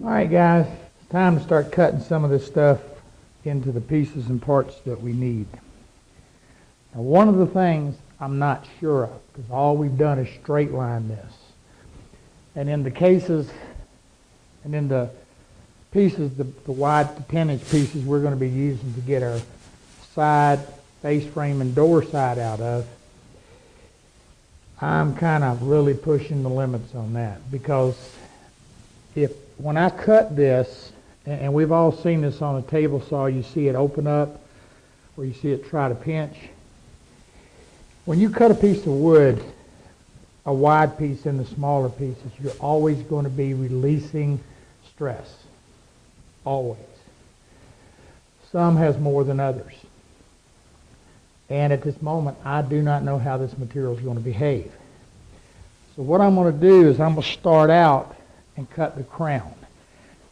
Alright guys, it's time to start cutting some of this stuff into the pieces and parts that we need. Now one of the things I'm not sure of, because all we've done is straight line this. And in the cases, and in the pieces, the wide 10-inch pieces we're going to be using to get our side, face frame, and door side out of, I'm kind of really pushing the limits on that, because when I cut this, and we've all seen this on a table saw, you see it open up, or you see it try to pinch. When you cut a piece of wood, a wide piece in the smaller pieces, you're always going to be releasing stress. Always. Some has more than others. And at this moment, I do not know how this material is going to behave. So what I'm going to do is I'm going to start out and cut the crown.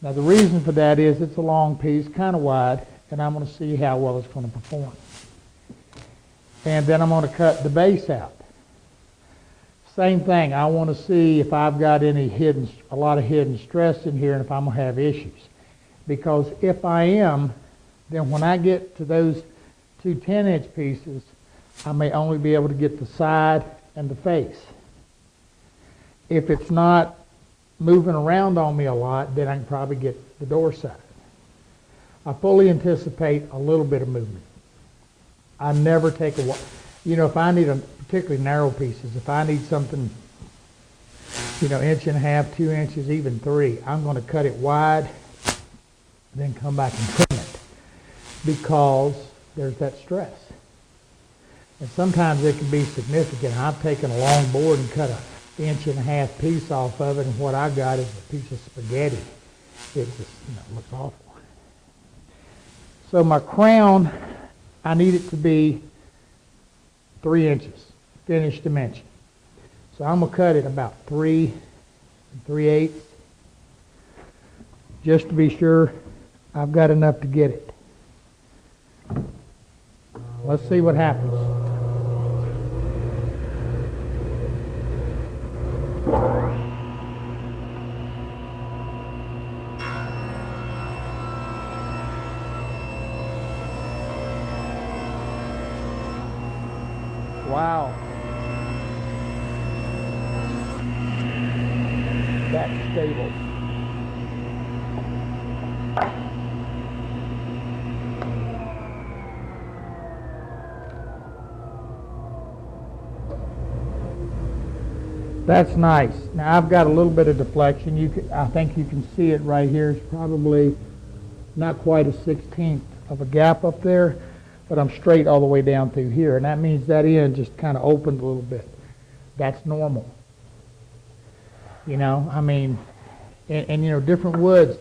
Now the reason for that is it's a long piece, kind of wide, and I'm going to see how well it's going to perform. And then I'm going to cut the base out. Same thing, I want to see if I've got a lot of hidden stress in here and if I'm going to have issues. Because if I am, then when I get to those two 10-inch pieces, I may only be able to get the side and the face. If it's not moving around on me a lot, then I can probably get the door side. I fully anticipate a little bit of movement. I never take if I need a particularly narrow pieces, if I need something, 1.5 inches, 2 inches, even 3, I'm going to cut it wide, then come back and trim it, because there's that stress. And sometimes it can be significant. I've taken a long board and cut 1.5 inch piece off of it, and what I got is a piece of spaghetti. It just looks awful. So my crown, I need it to be 3 inches, finished dimension. So I'm going to cut it about 3 3/8, just to be sure I've got enough to get it. Let's see what happens. Wow. That's stable. That's nice. Now I've got a little bit of deflection. I think you can see it right here. It's probably not quite a 1/16 of a gap up there, but I'm straight all the way down through here, and that means that end just kind of opened a little bit. That's normal. And different woods.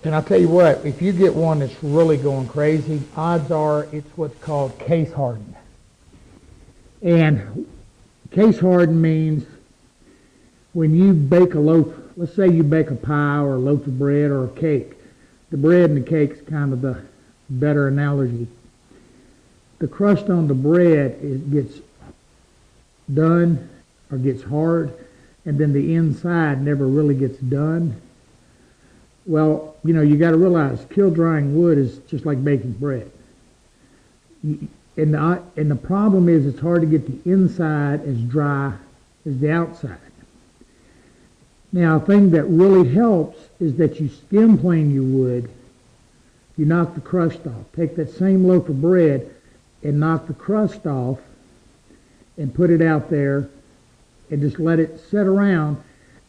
And I'll tell you what, if you get one that's really going crazy, odds are it's what's called case hardened. And case hardened means when you bake a loaf, let's say you bake a pie or a loaf of bread or a cake. The bread and the cake's kind of the better analogy. The crust on the bread gets done or gets hard, and then the inside never really gets done. Well, you got to realize kiln drying wood is just like baking bread. And the problem is it's hard to get the inside as dry as the outside. Now, a thing that really helps is that you skim plane your wood, you knock the crust off. Take that same loaf of bread and knock the crust off and put it out there and just let it sit around,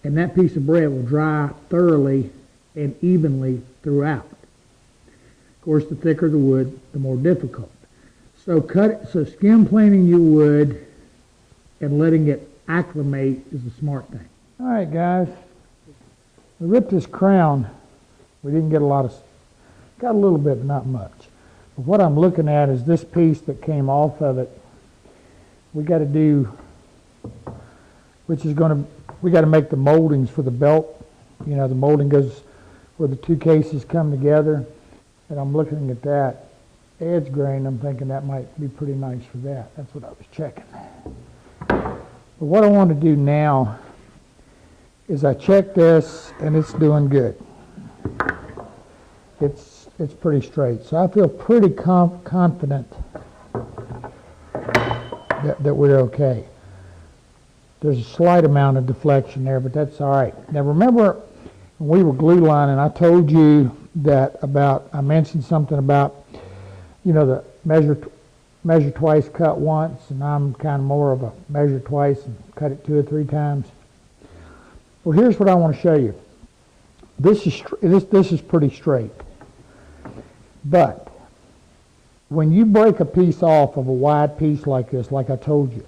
and that piece of bread will dry thoroughly and evenly throughout. Of course, the thicker the wood, the more difficult. So skim planing your wood and letting it acclimate is a smart thing. All right, guys. We ripped this crown. We didn't get got a little bit, but not much. But what I'm looking at is this piece that came off of it. We got to do, we got to make the moldings for the belt. The molding goes where the two cases come together. And I'm looking at that edge grain. I'm thinking that might be pretty nice for that. That's what I was checking. But what I want to do now is I check this, and it's doing good. it's pretty straight. So I feel pretty confident that we're okay. There's a slight amount of deflection there, but that's all right. Now remember, when we were glue lining, I told you that I mentioned something about, the measure twice, cut once, and I'm kind of more of a measure twice and cut it 2 or 3 times. Well, here's what I want to show you. This is pretty straight, but when you break a piece off of a wide piece like this, like I told you,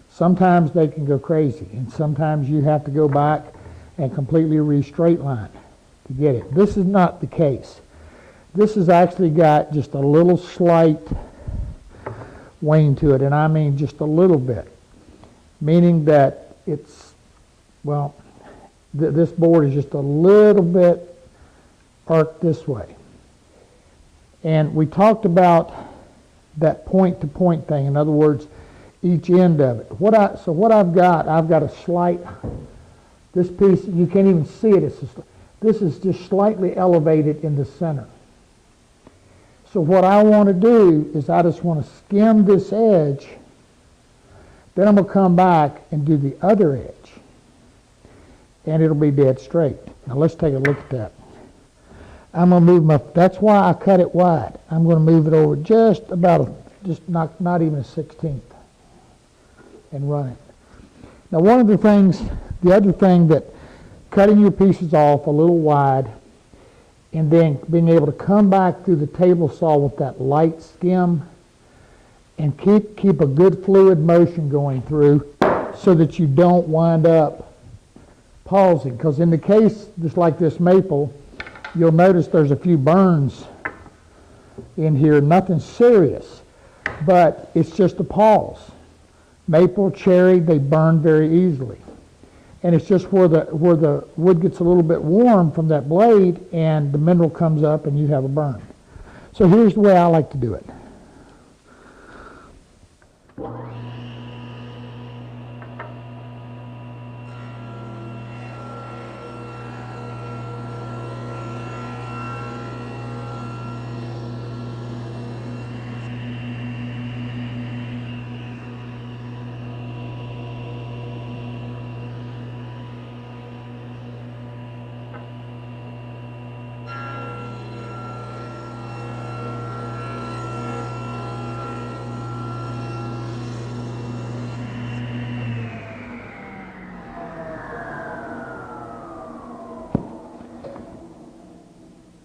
sometimes they can go crazy, and sometimes you have to go back and completely re-straight line to get it. This is not the case. This has actually got just a little slight wane to it, and I mean just a little bit, meaning that it's, well, this board is just a little bit arced this way. And we talked about that point-to-point thing. In other words, each end of it. So what I've got a slight, this piece, you can't even see it. This is just slightly elevated in the center. So what I want to do is I just want to skim this edge. Then I'm going to come back and do the other edge. And it'll be dead straight. Now let's take a look at that. I'm going to move that's why I cut it wide. I'm going to move it over just not even a 16th and run it. Now the other thing that cutting your pieces off a little wide and then being able to come back through the table saw with that light skim and keep a good fluid motion going through so that you don't wind up pausing. Because in the case just like this maple, you'll notice there's a few burns in here, nothing serious, but it's just a pause. Maple, cherry, they burn very easily. And it's just where the wood gets a little bit warm from that blade and the mineral comes up and you have a burn. So here's the way I like to do it.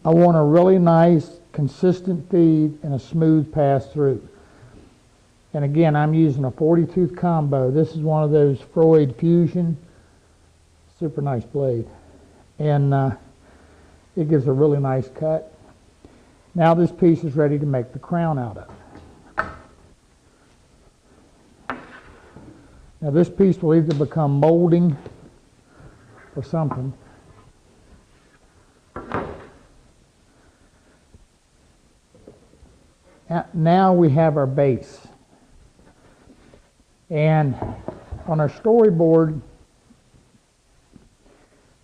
I want a really nice, consistent feed and a smooth pass through. And again, I'm using a 40-tooth combo. This is one of those Freud Fusion. Super nice blade. And it gives a really nice cut. Now this piece is ready to make the crown out of. Now this piece will either become molding or something. Now we have our base. And on our storyboard,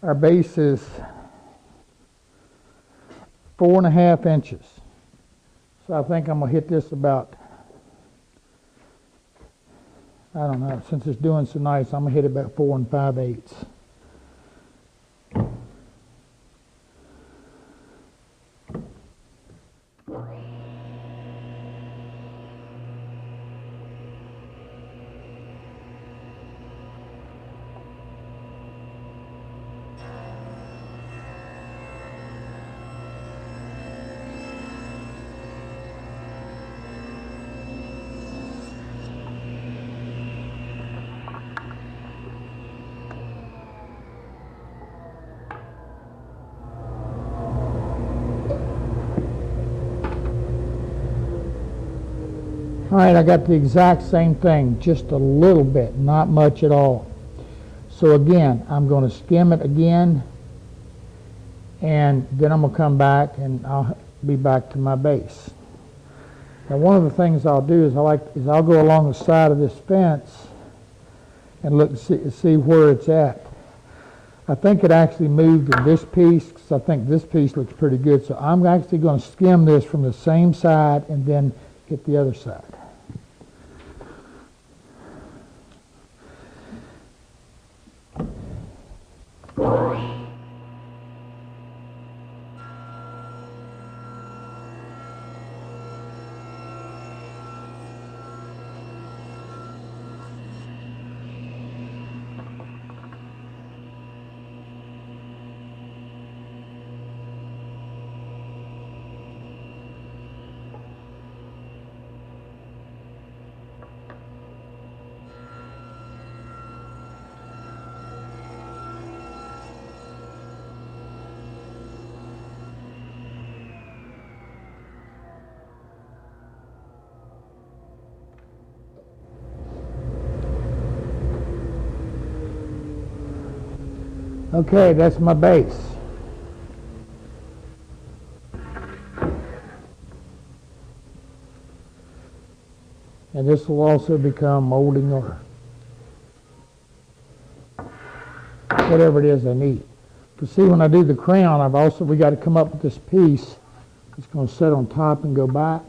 our base is 4.5 inches. So I think I'm going to hit this about, I don't know, since it's doing so nice, I'm going to hit it about 4 5/8. All right, I got the exact same thing, just a little bit, not much at all. So again, I'm going to skim it again, and then I'm going to come back and I'll be back to my base. Now one of the things I'll do is I'll go along the side of this fence and look see where it's at. I think it actually moved in this piece, because I think this piece looks pretty good. So I'm actually going to skim this from the same side and then hit the other side. Okay, that's my base. And this will also become molding or whatever it is I need. To see when I do the crown, we got to come up with this piece that's going to sit on top and go back.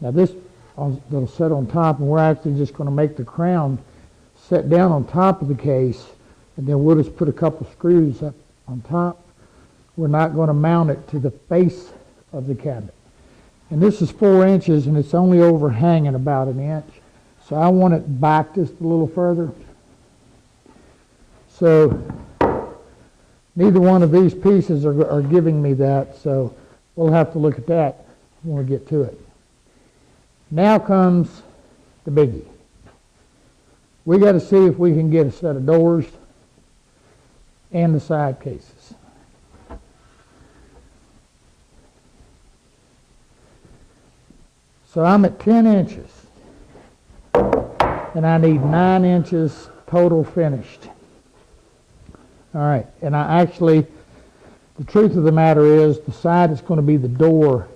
Now this that'll sit on top, and we're actually just going to make the crown set down on top of the case, and then we'll just put a couple screws up on top. We're not going to mount it to the face of the cabinet. And this is 4 inches, and it's only overhanging about 1 inch. So I want it back just a little further. So neither one of these pieces are giving me that, so we'll have to look at that when we get to it. Now comes the biggie. We got to see if we can get a set of doors and the side cases. So I'm at 10 inches, and I need 9 inches total finished. All right, and the truth of the matter is, the side that's going to be the door,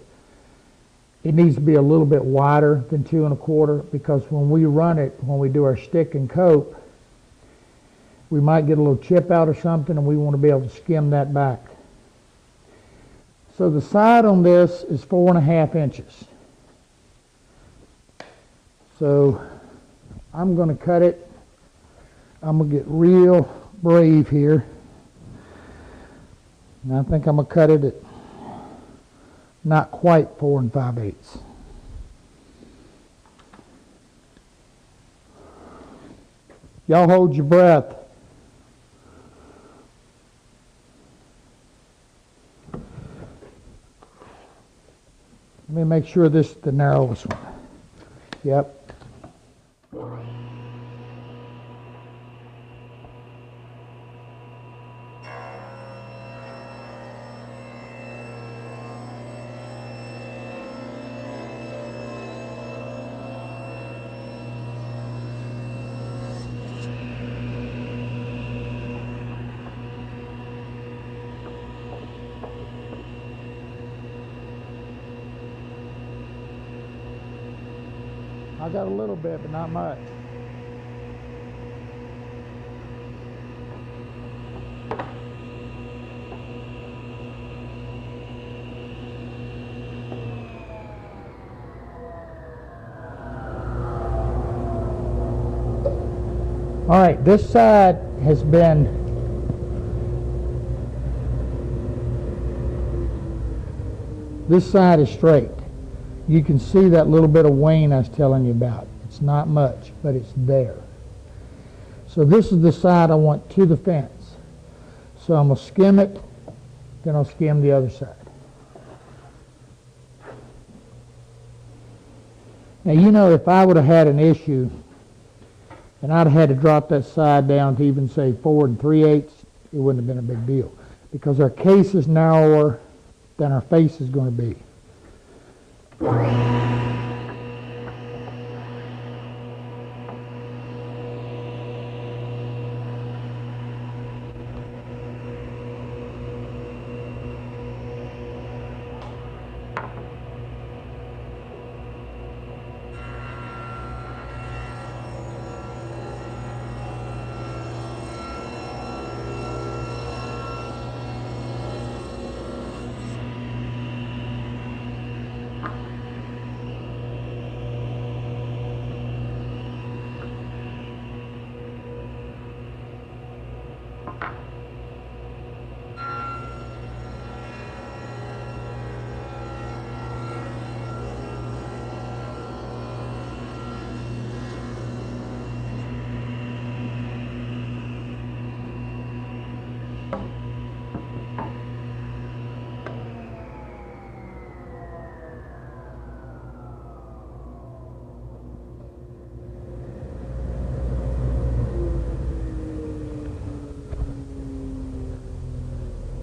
it needs to be a little bit wider than 2 1/4, because when we run it, when we do our stick and cope, we might get a little chip out or something, and we want to be able to skim that back. So the side on this is 4 1/2 inches. So I'm going to cut it. I'm going to get real brave here. And I think I'm going to cut it at not quite 4 5/8. Y'all hold your breath. Let me make sure this is the narrowest one. Yep. I got a little bit, but not much. All right, this side has been is straight. You can see that little bit of wane I was telling you about. It's not much, but it's there. So this is the side I want to the fence. So I'm going to skim it, then I'll skim the other side. Now, you know, if I would have had an issue and I'd have had to drop that side down to even say 4 3/8, it wouldn't have been a big deal, because our case is narrower than our face is going to be.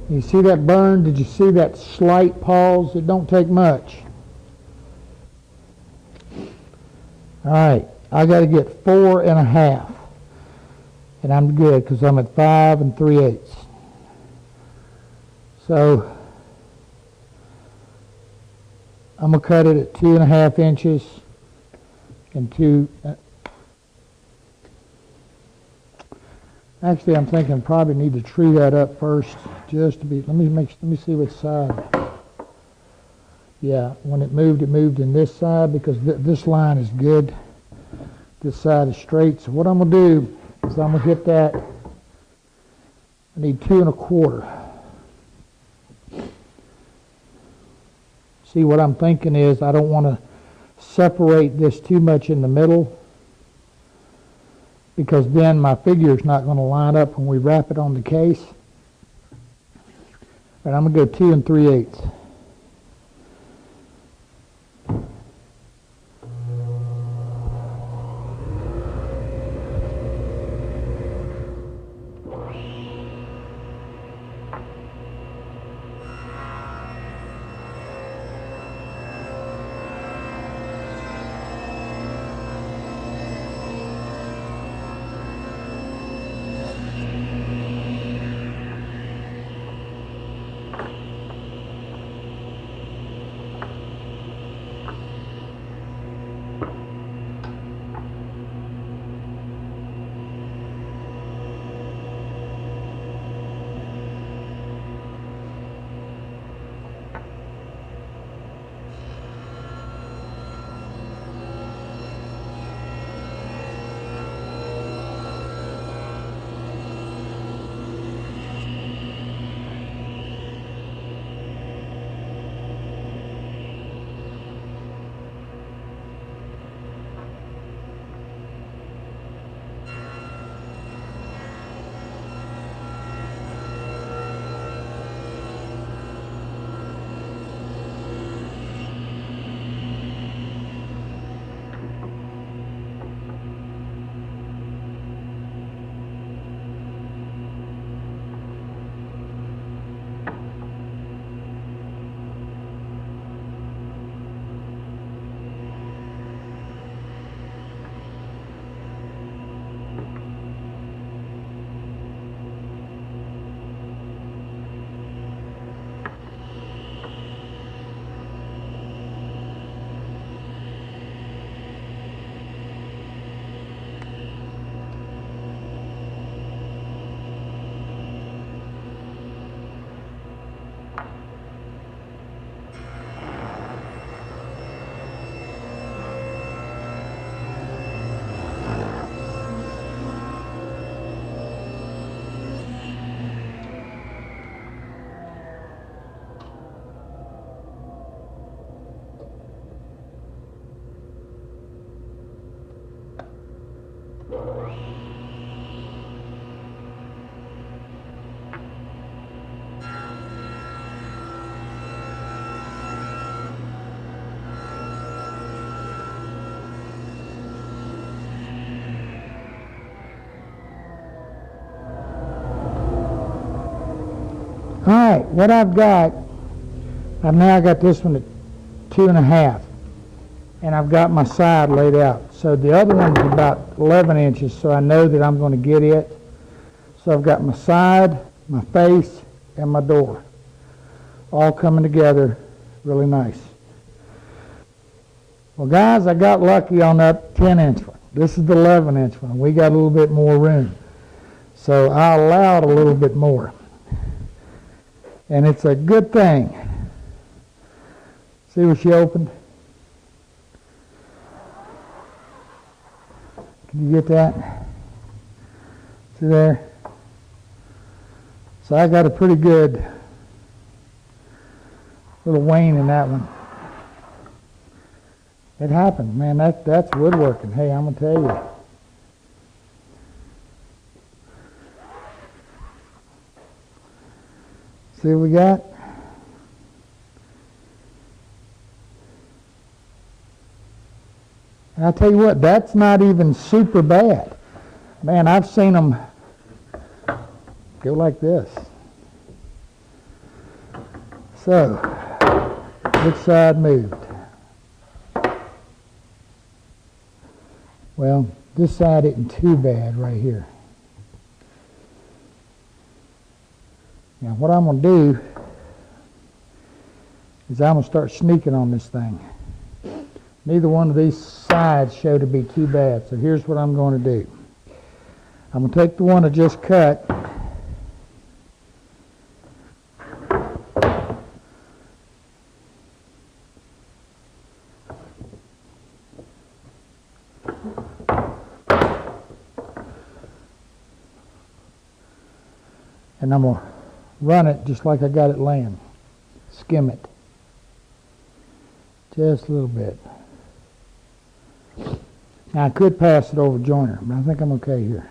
You see that burn? Did you see that slight pause? It don't take much. All right, I got to get 4.5, and I'm good because I'm at 5 3/8. So I'm gonna cut it at 2.5 inches and two. Actually, I'm thinking probably need to tree that up first, just to be. Let me see which side. Yeah, when it moved in this side because this line is good. This side is straight. So what I'm gonna do is I'm gonna hit that. I need 2 1/4. See, what I'm thinking is I don't want to separate this too much in the middle, because then my figure is not going to line up when we wrap it on the case. But I'm going to go 2 3/8. All right, what I've got, I've now got this one at 2.5, and I've got my side laid out. So the other one's about 11 inches, so I know that I'm going to get it. So I've got my side, my face, and my door all coming together really nice. Well, guys, I got lucky on that 10-inch one. This is the 11-inch one. We got a little bit more room, so I allowed a little bit more. And it's a good thing. See where she opened? Can you get that? See there? So I got a pretty good little wane in that one. It happens, man. That's woodworking. Hey, I'm gonna tell you. See what we got? And I'll tell you what, that's not even super bad. Man, I've seen them go like this. So, which side moved? Well, this side isn't too bad right here. Now what I'm going to do is I'm going to start sneaking on this thing. Neither one of these sides show to be too bad, so here's what I'm going to do. I'm going to take the one I just cut, and I'm going to run it just like I got it laying. Skim it. Just a little bit. Now I could pass it over joiner, but I think I'm okay here.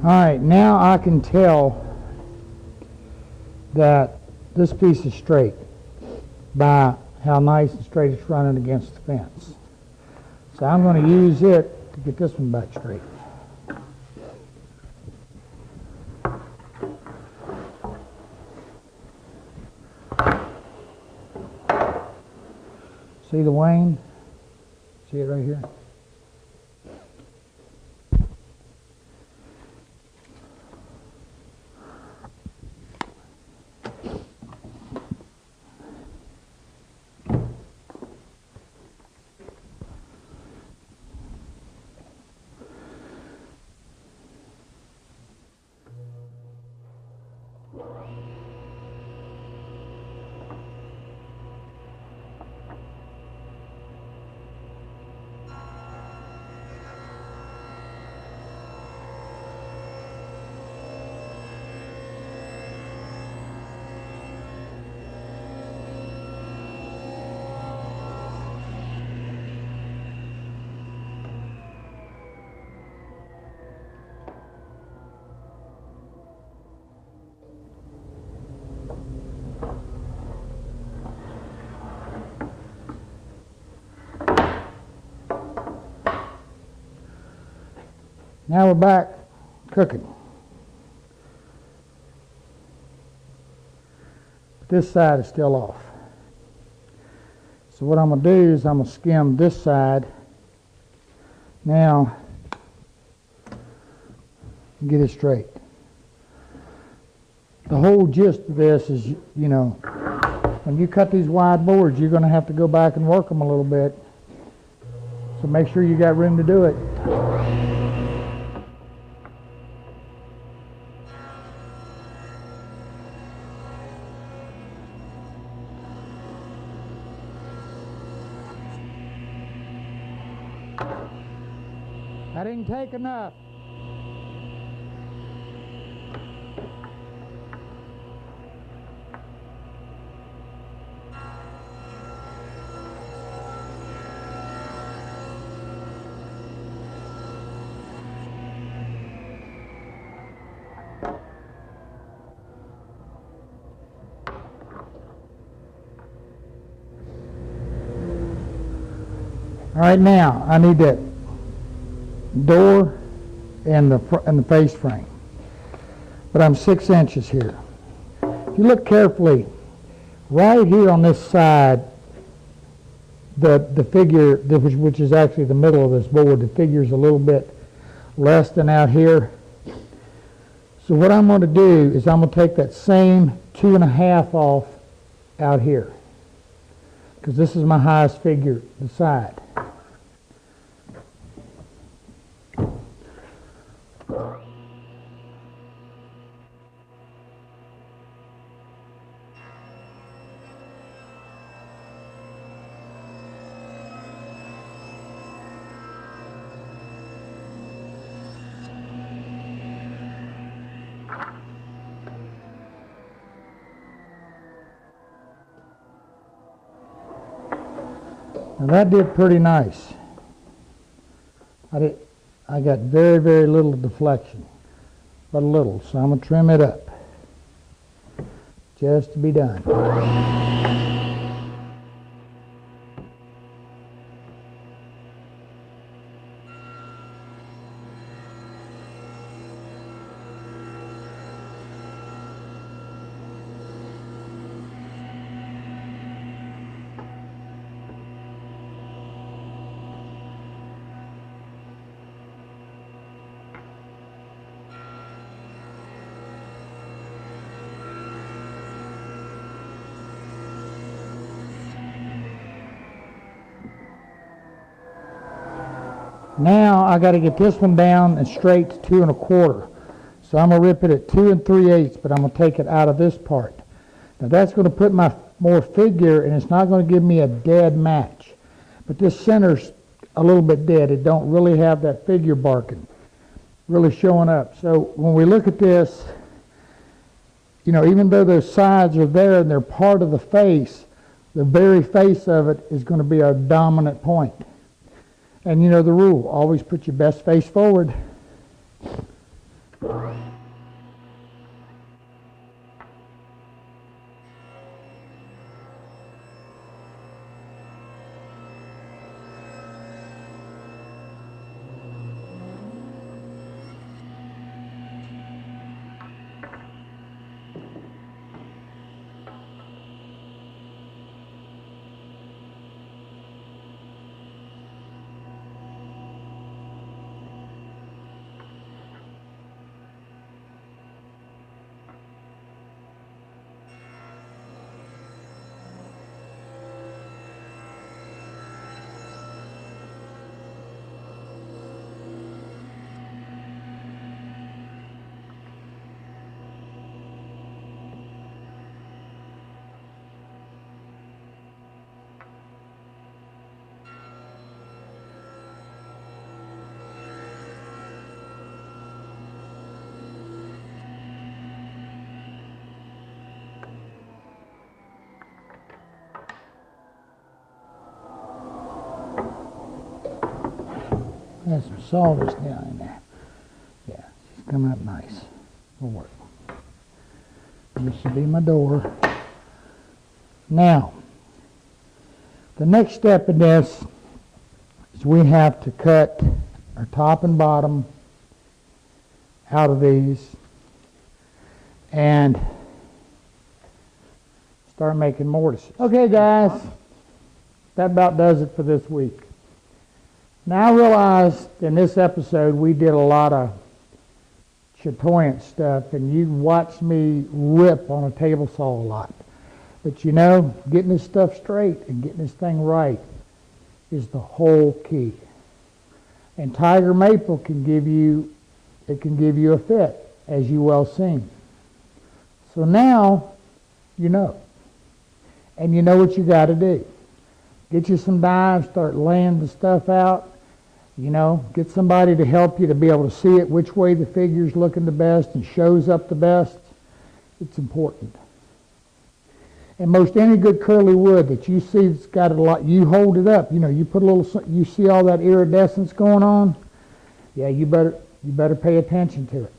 Alright, now I can tell that this piece is straight by how nice and straight it's running against the fence. So I'm going to use it to get this one back straight. See the wane? See it right here? Now we're back cooking. But this side is still off. So what I'm going to do is I'm going to skim this side. Now, and get it straight. The whole gist of this is, you know, when you cut these wide boards, you're going to have to go back and work them a little bit. So make sure you got room to do it. I didn't take enough. All right, now I need that door and the face frame, but I'm 6 inches here. If you look carefully, right here on this side, the figure, which is actually the middle of this board, the figure is a little bit less than out here. So what I'm going to do is I'm going to take that same 2.5 off out here, because this is my highest figure, the side. Now that did pretty nice. I got very, very little deflection, but a little, so I'm going to trim it up just to be done. Now I got to get this one down and straight to 2 1/4. So I'm going to rip it at 2 3/8, but I'm going to take it out of this part. Now that's going to put my more figure, and it's not going to give me a dead match. But this center's a little bit dead. It don't really have that figure barking really showing up. So when we look at this, you know, even though those sides are there and they're part of the face, the very face of it is going to be our dominant point. And you know the rule, always put your best face forward. Got some sawdust down in there. Yeah, it's coming up nice. It'll work. This should be my door. Now, the next step in this is we have to cut our top and bottom out of these and start making mortises. Okay, guys, that about does it for this week. Now I realized in this episode we did a lot of chatoyant stuff, and you watch me rip on a table saw a lot. But you know, getting this stuff straight and getting this thing right is the whole key. And Tiger Maple can give you a fit, as you well seen. So now you know. And you know what you got to do. Get you some dimes, start laying the stuff out. You know, get somebody to help you to be able to see it, which way the figure's looking the best and shows up the best. It's important. And most any good curly wood that you see that's got a lot, you hold it up. You know, you put a little, you see all that iridescence going on. Yeah, you better pay attention to it.